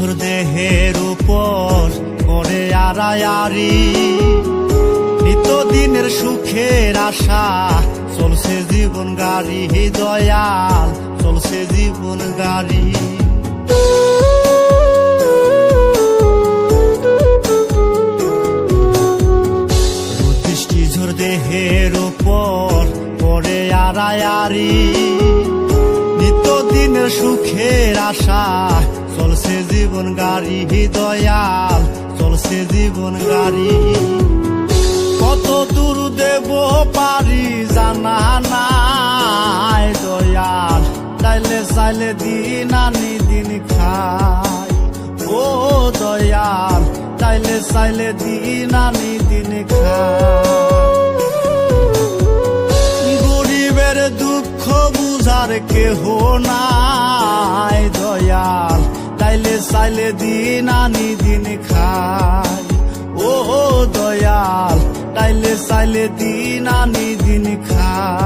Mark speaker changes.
Speaker 1: ঝোর দেহের উপর করে আড়ায়ারি, নিত্যদিনের সুখের আশা চলছে জীবন গাড়ি, দয়াল চলছে জীবন গাড়ি। দৃষ্টি ঝোর দেহের উপর করে আড়ায়ারি, নিত্যদিনের সুখের আশা চলছে জীবন গাড়ি, দয়াল চলছে জীবন গাড়ি। কত দূর দেব পারি জানা নাই দয়াল, চাইলে চাইলে দিন আনি দিন খাই। ও দয়াল চাইলে চাইলে দিন আনি দিন খাই। গরিবের দুঃখ বুঝার কেহ নাই দয়াল, চাইলে চাইলে দিন আনি দিন খাই। ও দয়াল চাইলে চাইলে দিন আনি দিন খাই।